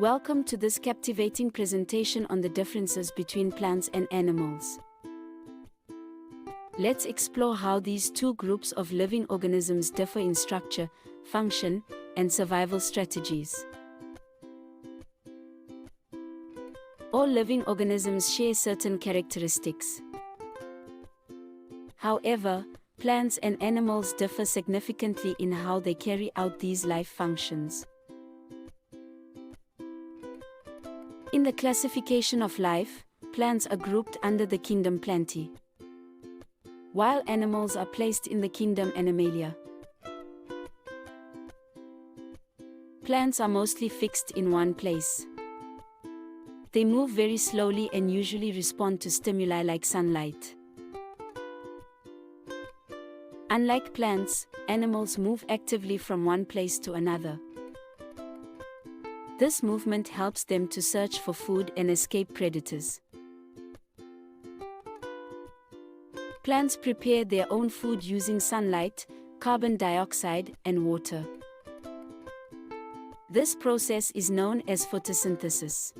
Welcome to this captivating presentation on the differences between plants and animals. Let's explore how these two groups of living organisms differ in structure, function, and survival strategies. All living organisms share certain characteristics. However, plants and animals differ significantly in how they carry out these life functions. In the classification of life, plants are grouped under the kingdom Plantae, while animals are placed in the kingdom Animalia. Plants are mostly fixed in one place. They move very slowly and usually respond to stimuli like sunlight. Unlike plants, animals move actively from one place to another. This movement helps them to search for food and escape predators. Plants prepare their own food using sunlight, carbon dioxide, and water. This process is known as photosynthesis.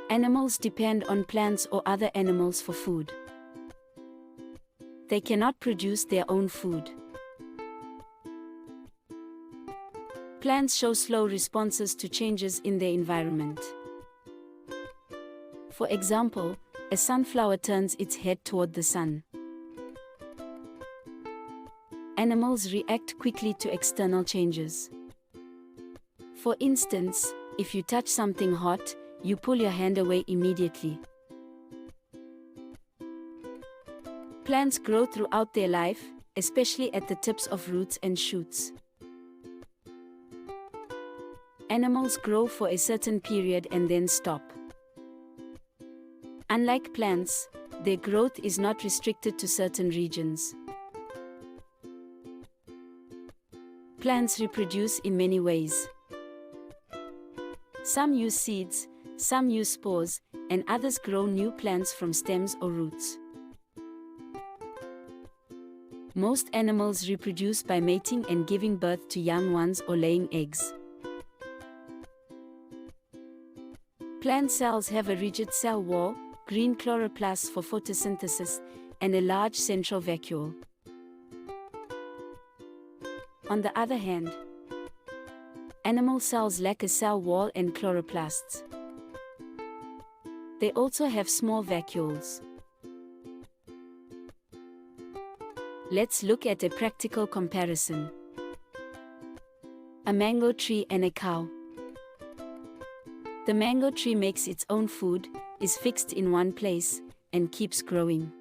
Animals depend on plants or other animals for food. They cannot produce their own food. Plants show slow responses to changes in their environment. For example, a sunflower turns its head toward the sun. Animals react quickly to external changes. For instance, if you touch something hot, you pull your hand away immediately. Plants grow throughout their life, especially at the tips of roots and shoots. Animals grow for a certain period and then stop. Unlike plants, their growth is not restricted to certain regions. Plants reproduce in many ways. Some use seeds, some use spores, and others grow new plants from stems or roots. Most animals reproduce by mating and giving birth to young ones or laying eggs. Plant cells have a rigid cell wall, green chloroplasts for photosynthesis, and a large central vacuole. On the other hand, animal cells lack a cell wall and chloroplasts. They also have small vacuoles. Let's look at a practical comparison. A mango tree and a cow. The mango tree makes its own food, is fixed in one place, and keeps growing.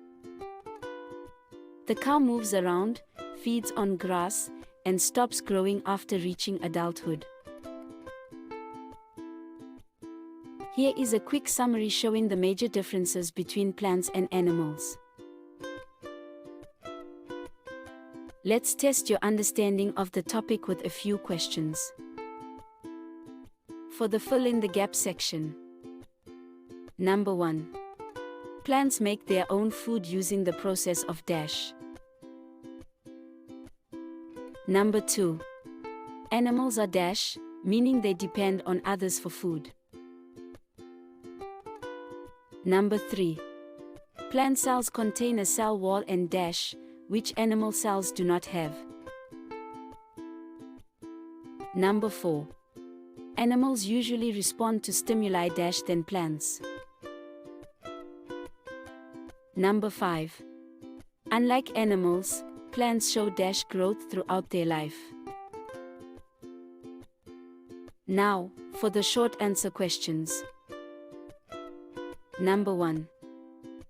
The cow moves around, feeds on grass, and stops growing after reaching adulthood. Here is a quick summary showing the major differences between plants and animals. Let's test your understanding of the topic with a few questions. For the fill-in-the-gap section. Number 1. Plants make their own food using the process of dash. Number 2. Animals are dash, meaning they depend on others for food. Number 3. Plant cells contain a cell wall and dash, which animal cells do not have. Number 4. Animals usually respond to stimuli dash than plants. Number 5. Unlike animals, plants show dash growth throughout their life. Now, for the short answer questions. Number 1.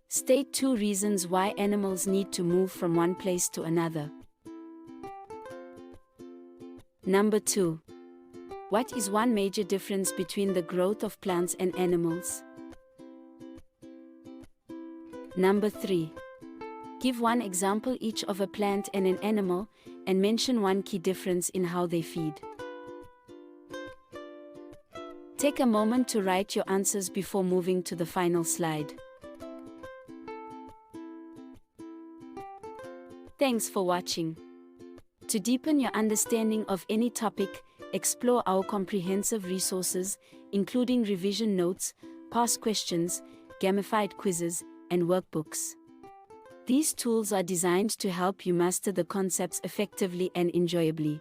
State 2 reasons why animals need to move from one place to another. Number 2. What is one major difference between the growth of plants and animals? Number 3. Give one example each of a plant and an animal, and mention one key difference in how they feed. Take a moment to write your answers before moving to the final slide. Thanks for watching. To deepen your understanding of any topic, Explore our comprehensive resources, including revision notes, past questions, gamified quizzes, and workbooks. These tools are designed to help you master the concepts effectively and enjoyably.